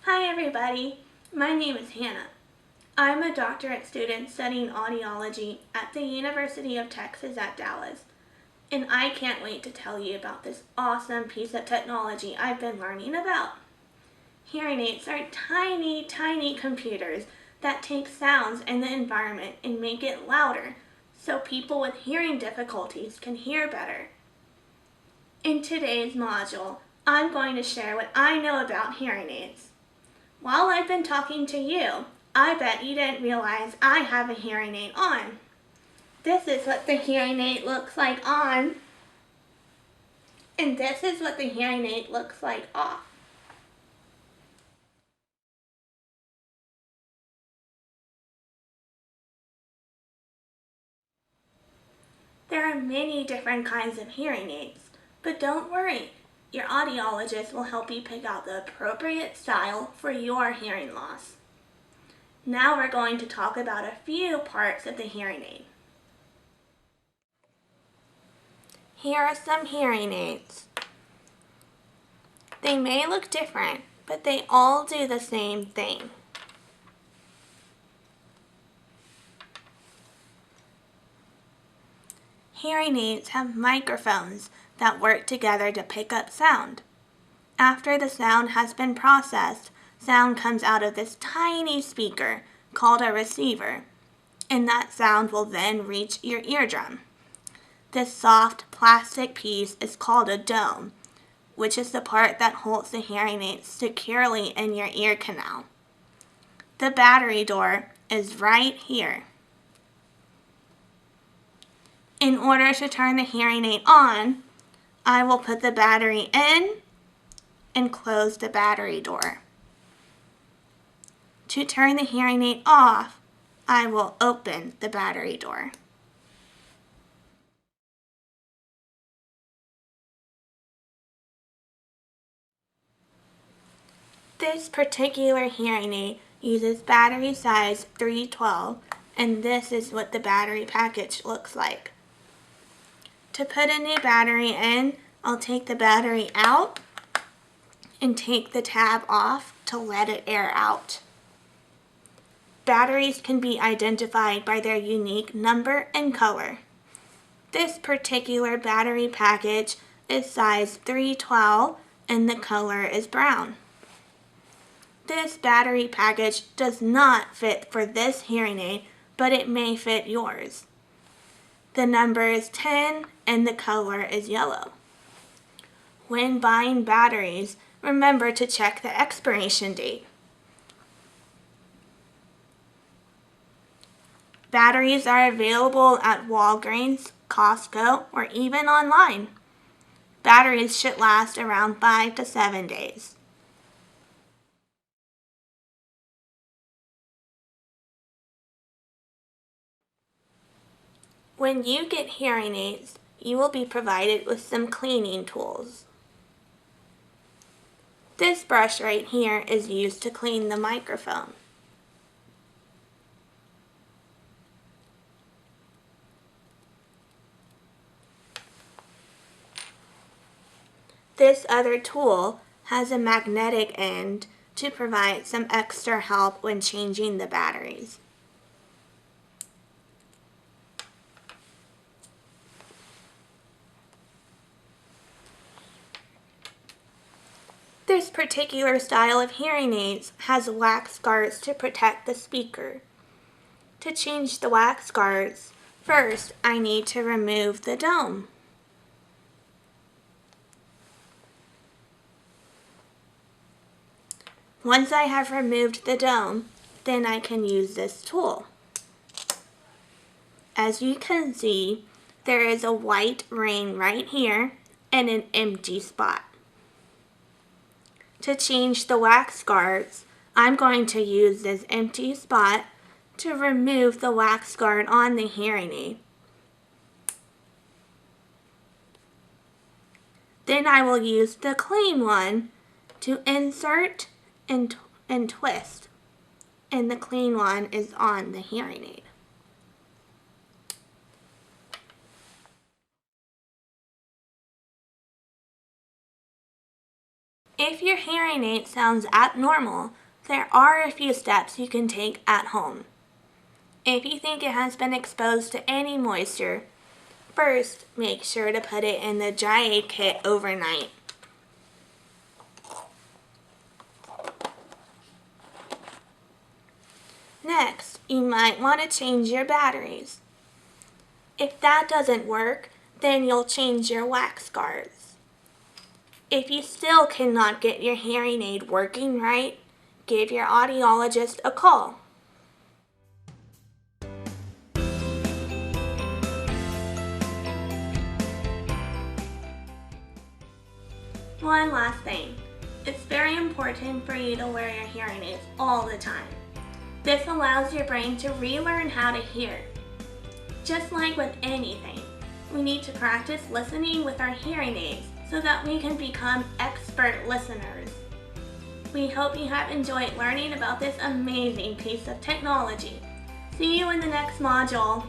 Hi everybody, my name is Hannah. I'm a doctorate student studying audiology at the University of Texas at Dallas, and I can't wait to tell you about this awesome piece of technology I've been learning about. Hearing aids are tiny, tiny computers that take sounds in the environment and make it louder so people with hearing difficulties can hear better. In today's module, I'm going to share what I know about hearing aids. While I've been talking to you, I bet you didn't realize I have a hearing aid on. This is what the hearing aid looks like on, and this is what the hearing aid looks like off. There are many different kinds of hearing aids, but don't worry, your audiologist will help you pick out the appropriate style for your hearing loss. Now we're going to talk about a few parts of the hearing aid. Here are some hearing aids. They may look different, but they all do the same thing. Hearing aids have microphones that work together to pick up sound. After the sound has been processed, sound comes out of this tiny speaker called a receiver, and that sound will then reach your eardrum. This soft plastic piece is called a dome, which is the part that holds the hearing aid securely in your ear canal. The battery door is right here. In order to turn the hearing aid on, I will put the battery in and close the battery door. To turn the hearing aid off, I will open the battery door. This particular hearing aid uses battery size 312, and this is what the battery package looks like. To put a new battery in, I'll take the battery out and take the tab off to let it air out. Batteries can be identified by their unique number and color. This particular battery package is size 312 and the color is brown. This battery package does not fit for this hearing aid, but it may fit yours. The number is 10 and the color is yellow. When buying batteries, remember to check the expiration date. Batteries are available at Walgreens, Costco, or even online. Batteries should last around 5 to 7 days. When you get hearing aids, you will be provided with some cleaning tools. This brush right here is used to clean the microphone. This other tool has a magnetic end to provide some extra help when changing the batteries. This particular style of hearing aids has wax guards to protect the speaker. To change the wax guards, first I need to remove the dome. Once I have removed the dome, then I can use this tool. As you can see, there is a white ring right here and an empty spot. To change the wax guards, I'm going to use this empty spot to remove the wax guard on the hearing aid. Then I will use the clean one to insert and twist, and the clean one is on the hearing aid. If your hearing hearing aid sounds abnormal, there are a few steps you can take at home. If you think it has been exposed to any moisture, first make sure to put it in the dry aid kit overnight. Next, you might want to change your batteries. If that doesn't work, then you'll change your wax guards. If you still cannot get your hearing aid working right, give your audiologist a call. One last thing. It's very important for you to wear your hearing aids all the time. This allows your brain to relearn how to hear. Just like with anything, we need to practice listening with our hearing aids so that we can become expert listeners. We hope you have enjoyed learning about this amazing piece of technology. See you in the next module.